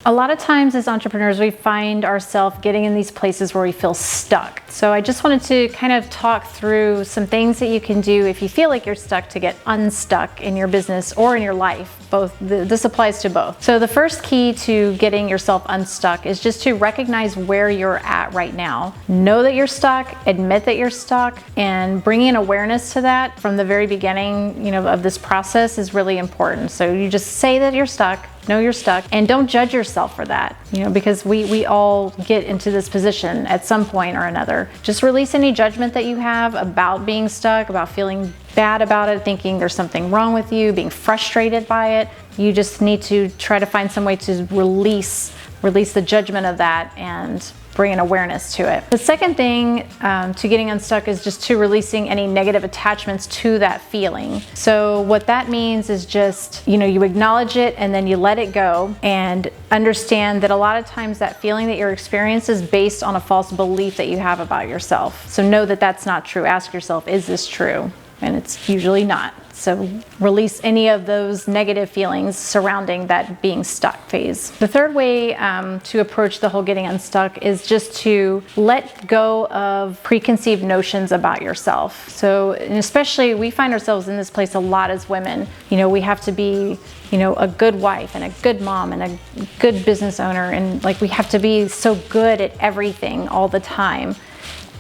A lot of times as entrepreneurs, we find ourselves getting in these places where we feel stuck. So I just wanted to kind of talk through some things that you can do if you feel like you're stuck to get unstuck in your business or in your life. This applies to both. So the first key to getting yourself unstuck is just to recognize where you're at right now. Know that you're stuck, admit that you're stuck, and bringing awareness to that from the very beginning, of this process is really important. So you just say that you're stuck, know you're stuck, and don't judge yourself for that, because we all get into this position at some point or another. Just release any judgment that you have about being stuck, about feeling bad about it, thinking there's something wrong with you, being frustrated by it. You just need to try to find some way to release the judgment of that and bring an awareness to it. The second thing to getting unstuck is just to releasing any negative attachments to that feeling. So what that means is just, you acknowledge it and then you let it go and understand that a lot of times that feeling that you're experiencing is based on a false belief that you have about yourself. So know that that's not true. Ask yourself, is this true? And it's usually not. So release any of those negative feelings surrounding that being stuck phase. The third way to approach the whole getting unstuck is just to let go of preconceived notions about yourself. So, and especially we find ourselves in this place a lot as women. We have to be a good wife and a good mom and a good business owner, and we have to be so good at everything all the time.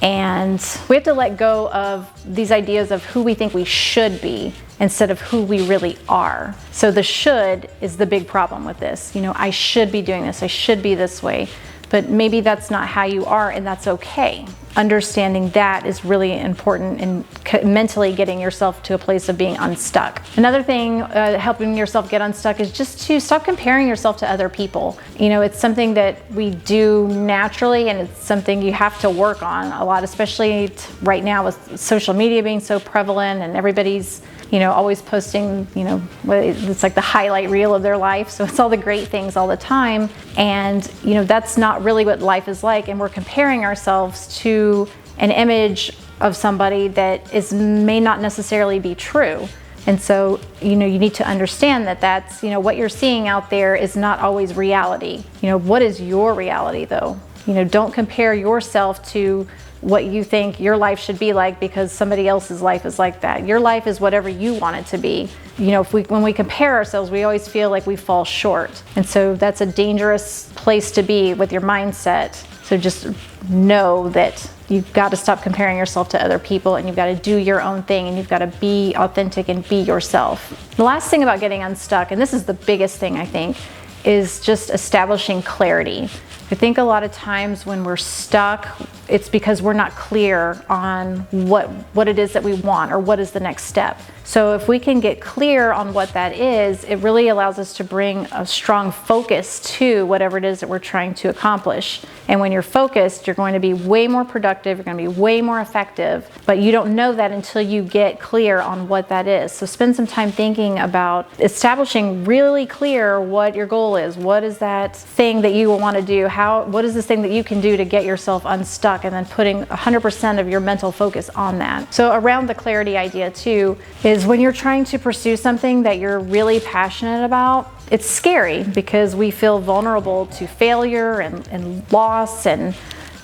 And we have to let go of these ideas of who we think we should be instead of who we really are. So the should is the big problem with this. I should be doing this, I should be this way, but maybe that's not how you are, and that's okay. Understanding that is really important in mentally getting yourself to a place of being unstuck. Another thing helping yourself get unstuck is just to stop comparing yourself to other people. It's something that we do naturally, and it's something you have to work on a lot, especially right now with social media being so prevalent and everybody's always posting, it's like the highlight reel of their life. So it's all the great things all the time. And, that's not really what life is like. And we're comparing ourselves to an image of somebody that may not necessarily be true. And so, you need to understand that that's, what you're seeing out there is not always reality. What is your reality though? Don't compare yourself to what you think your life should be like because somebody else's life is like that. Your life is whatever you want it to be. When we compare ourselves, we always feel like we fall short. And so that's a dangerous place to be with your mindset. So just know that you've got to stop comparing yourself to other people, and you've got to do your own thing, and you've got to be authentic and be yourself. The last thing about getting unstuck, and this is the biggest thing I think, is just establishing clarity. I think a lot of times when we're stuck, it's because we're not clear on what it is that we want or what is the next step. So if we can get clear on what that is, it really allows us to bring a strong focus to whatever it is that we're trying to accomplish. And when you're focused, you're going to be way more productive, you're going to be way more effective, but you don't know that until you get clear on what that is. So spend some time thinking about establishing really clear what your goal is. What is that thing that you want to do? What is this thing that you can do to get yourself unstuck, and then putting 100% of your mental focus on that. So around the clarity idea too is when you're trying to pursue something that you're really passionate about, it's scary because we feel vulnerable to failure and loss. And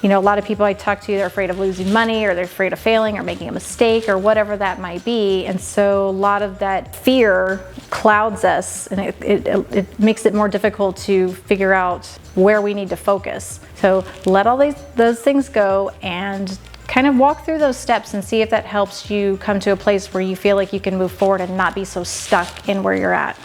a lot of people I talk to, they're afraid of losing money, or they're afraid of failing or making a mistake or whatever that might be. And so a lot of that fear clouds us, and it makes it more difficult to figure out where we need to focus. So let all those things go and kind of walk through those steps and see if that helps you come to a place where you feel like you can move forward and not be so stuck in where you're at.